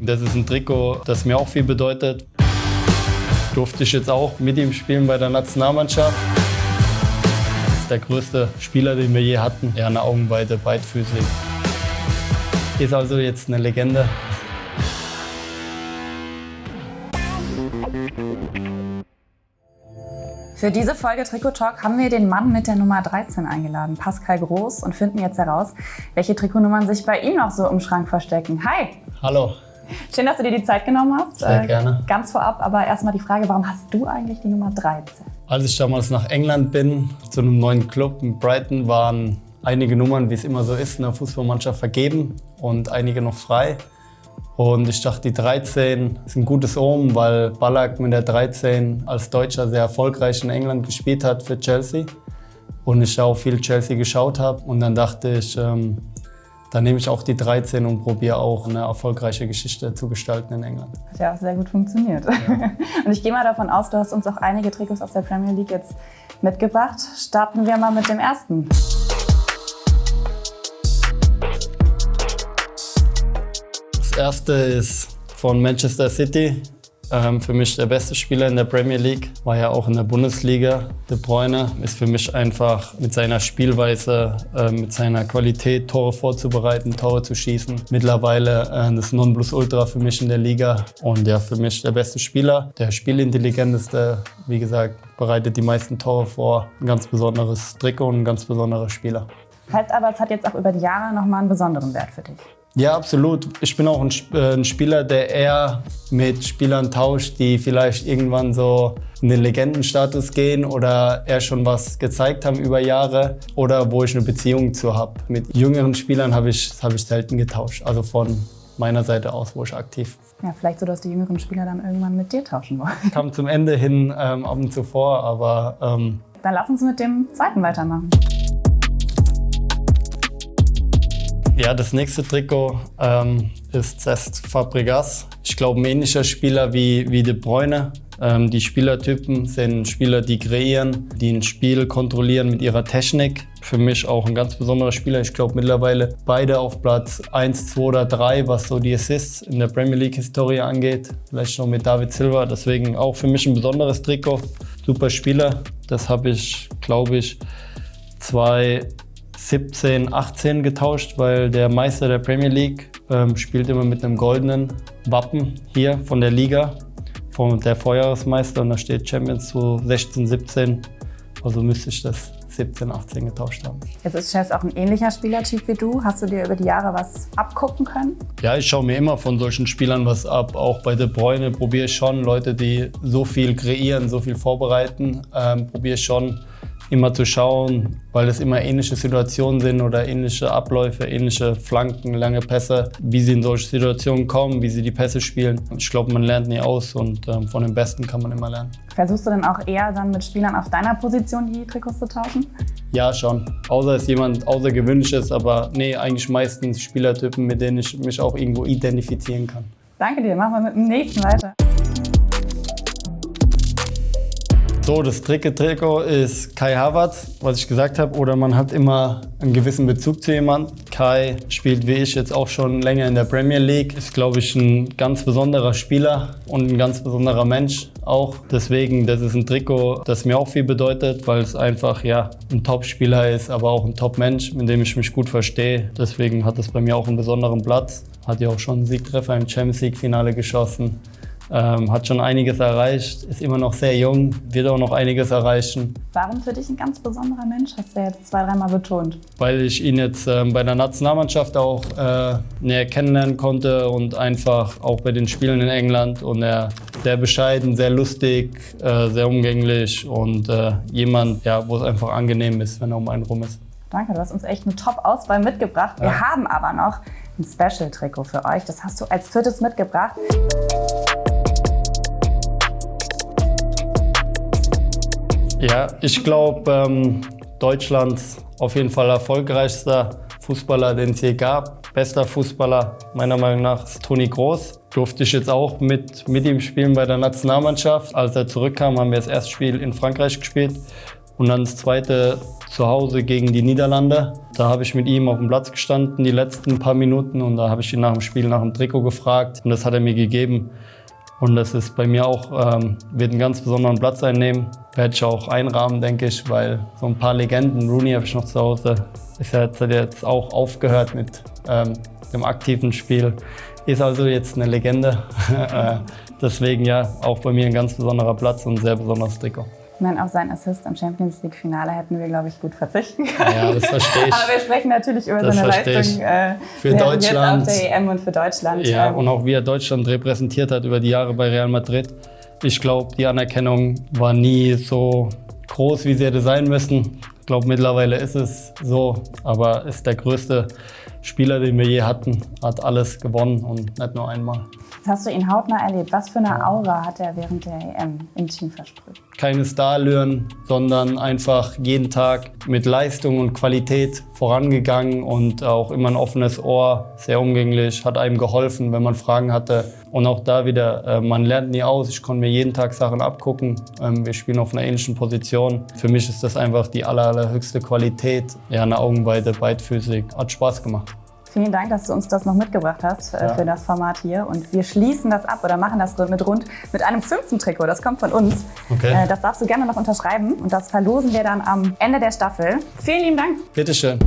Das ist ein Trikot, das mir auch viel bedeutet. Durfte ich jetzt auch mit ihm spielen bei der Nationalmannschaft. Das ist der größte Spieler, den wir je hatten. Ja, eine Augenweite, beidfüßig. Ist also jetzt eine Legende. Für diese Folge Trikot Talk haben wir den Mann mit der Nummer 13 eingeladen, Pascal Groß, und finden jetzt heraus, welche Trikotnummern sich bei ihm noch so im Schrank verstecken. Hi! Hallo. Schön, dass du dir die Zeit genommen hast. Sehr gerne. Ganz vorab aber erstmal die Frage, warum hast du eigentlich die Nummer 13? Als ich damals nach England bin, zu einem neuen Club in Brighton, waren einige Nummern, wie es immer so ist, in der Fußballmannschaft vergeben und einige noch frei. Und ich dachte, die 13 ist ein gutes Omen, weil Ballack mit der 13 als Deutscher sehr erfolgreich in England gespielt hat für Chelsea. Und ich auch viel Chelsea geschaut habe. Und dann dachte ich, dann nehme ich auch die 13 und probiere auch eine erfolgreiche Geschichte zu gestalten in England. Hat ja auch sehr gut funktioniert. Ja. Und ich gehe mal davon aus, du hast uns auch einige Trikots aus der Premier League jetzt mitgebracht. Starten wir mal mit dem ersten. Das erste ist von Manchester City. Für mich der beste Spieler in der Premier League. War ja auch in der Bundesliga. De Bruyne ist für mich einfach mit seiner Spielweise, mit seiner Qualität, Tore vorzubereiten, Tore zu schießen. Mittlerweile das Nonplusultra für mich in der Liga. Und ja, für mich der beste Spieler. Der spielintelligenteste, wie gesagt, bereitet die meisten Tore vor. Ein ganz besonderes Trikot und ein ganz besonderer Spieler. Heißt aber, es hat jetzt auch über die Jahre nochmal einen besonderen Wert für dich. Ja, absolut. Ich bin auch ein Spieler, der eher mit Spielern tauscht, die vielleicht irgendwann so in den Legendenstatus gehen oder eher schon was gezeigt haben über Jahre oder wo ich eine Beziehung zu habe. Mit jüngeren Spielern habe ich selten getauscht, also von meiner Seite aus, wo ich aktiv. Ja, vielleicht so, dass die jüngeren Spieler dann irgendwann mit dir tauschen wollen. Kam zum Ende hin ab und zu vor, aber... Dann lass uns mit dem zweiten weitermachen. Ja, das nächste Trikot ist Cesc Fabregas. Ich glaube, ein ähnlicher Spieler wie De Bruyne. Die Spielertypen sind Spieler, die kreieren, die ein Spiel kontrollieren mit ihrer Technik. Für mich auch ein ganz besonderer Spieler. Ich glaube mittlerweile beide auf Platz 1, 2 oder 3, was so die Assists in der Premier League-Historie angeht. Vielleicht noch mit David Silva. Deswegen auch für mich ein besonderes Trikot. Super Spieler. Das habe ich, glaube ich, 2017, 18 getauscht, weil der Meister der Premier League spielt immer mit einem goldenen Wappen hier von der Liga, von der Vorjahresmeister, und da steht Champions zu 16, 17, also müsste ich das 17, 18 getauscht haben. Jetzt ist Cesc auch ein ähnlicher Spielertyp wie du. Hast du dir über die Jahre was abgucken können? Ja, ich schaue mir immer von solchen Spielern was ab. Auch bei De Bruyne probiere ich schon, Leute, die so viel kreieren, so viel vorbereiten, probiere ich schon immer zu schauen, weil es immer ähnliche Situationen sind oder ähnliche Abläufe, ähnliche Flanken, lange Pässe, wie sie in solche Situationen kommen, wie sie die Pässe spielen. Ich glaube, man lernt nie aus und von den Besten kann man immer lernen. Versuchst du denn auch eher dann mit Spielern auf deiner Position die Trikots zu tauschen? Ja, schon. Außer es jemand Außergewöhnliches, aber nee, eigentlich meistens Spielertypen, mit denen ich mich auch irgendwo identifizieren kann. Danke dir, machen wir mit dem nächsten weiter. So, das dritte Trikot ist Kai Havertz, was ich gesagt habe, oder man hat immer einen gewissen Bezug zu jemandem. Kai spielt wie ich jetzt auch schon länger in der Premier League, ist, glaube ich, ein ganz besonderer Spieler und ein ganz besonderer Mensch auch. Deswegen, das ist ein Trikot, das mir auch viel bedeutet, weil es einfach ja ein Top-Spieler ist, aber auch ein Top-Mensch, mit dem ich mich gut verstehe. Deswegen hat es bei mir auch einen besonderen Platz. Hat ja auch schon einen Siegtreffer im Champions League-Finale geschossen. Hat schon einiges erreicht, ist immer noch sehr jung, wird auch noch einiges erreichen. Warum für dich ein ganz besonderer Mensch? Hast du ja jetzt 2-3 Mal betont. Weil ich ihn jetzt bei der Nationalmannschaft auch näher kennenlernen konnte und einfach auch bei den Spielen in England. Und er sehr bescheiden, sehr lustig, sehr umgänglich und jemand, ja, wo es einfach angenehm ist, wenn er um einen rum ist. Danke, du hast uns echt eine Top-Auswahl mitgebracht. Ja. Wir haben aber noch ein Special-Trikot für euch. Das hast du als viertes mitgebracht. Ja, ich glaube, Deutschlands auf jeden Fall erfolgreichster Fußballer, den es je gab. Bester Fußballer meiner Meinung nach ist Toni Kroos. Durfte ich jetzt auch mit ihm spielen bei der Nationalmannschaft. Als er zurückkam, haben wir das erste Spiel in Frankreich gespielt. Und dann das zweite zu Hause gegen die Niederlande. Da habe ich mit ihm auf dem Platz gestanden, die letzten paar Minuten. Und da habe ich ihn nach dem Spiel nach dem Trikot gefragt. Und das hat er mir gegeben. Und das ist bei mir auch, wird einen ganz besonderen Platz einnehmen. Werde ich auch einrahmen, denke ich, weil so ein paar Legenden, Rooney habe ich noch zu Hause, hat jetzt auch aufgehört mit dem aktiven Spiel. Ist also jetzt eine Legende. Deswegen ja, auch bei mir ein ganz besonderer Platz und ein sehr besonderes Trikot. Ich meine, auf seinen Assist im Champions League-Finale hätten wir, glaube ich, gut verzichten können. Ja, das verstehe ich. Aber wir sprechen natürlich über seine Leistung für Deutschland. Jetzt auf der EM und für Deutschland. Ja, und auch wie er Deutschland repräsentiert hat über die Jahre bei Real Madrid. Ich glaube, die Anerkennung war nie so groß, wie sie hätte sein müssen. Ich glaube, mittlerweile ist es so, aber ist der größte Spieler, den wir je hatten, hat alles gewonnen und nicht nur einmal. Jetzt hast du ihn hautnah erlebt. Was für eine Aura hat er während der EM im Team versprüht? Keine Starallüren, sondern einfach jeden Tag mit Leistung und Qualität vorangegangen und auch immer ein offenes Ohr, sehr umgänglich, hat einem geholfen, wenn man Fragen hatte. Und auch da wieder, man lernt nie aus. Ich konnte mir jeden Tag Sachen abgucken. Wir spielen auf einer ähnlichen Position. Für mich ist das einfach die allerhöchste Qualität. Ja, eine Augenweide, beidfüßig. Hat Spaß gemacht. Vielen Dank, dass du uns das noch mitgebracht hast für das Format hier. Und wir schließen das ab oder machen das mit einem 5. Trikot. Das kommt von uns. Okay. Das darfst du gerne noch unterschreiben. Und das verlosen wir dann am Ende der Staffel. Vielen lieben Dank. Bitteschön.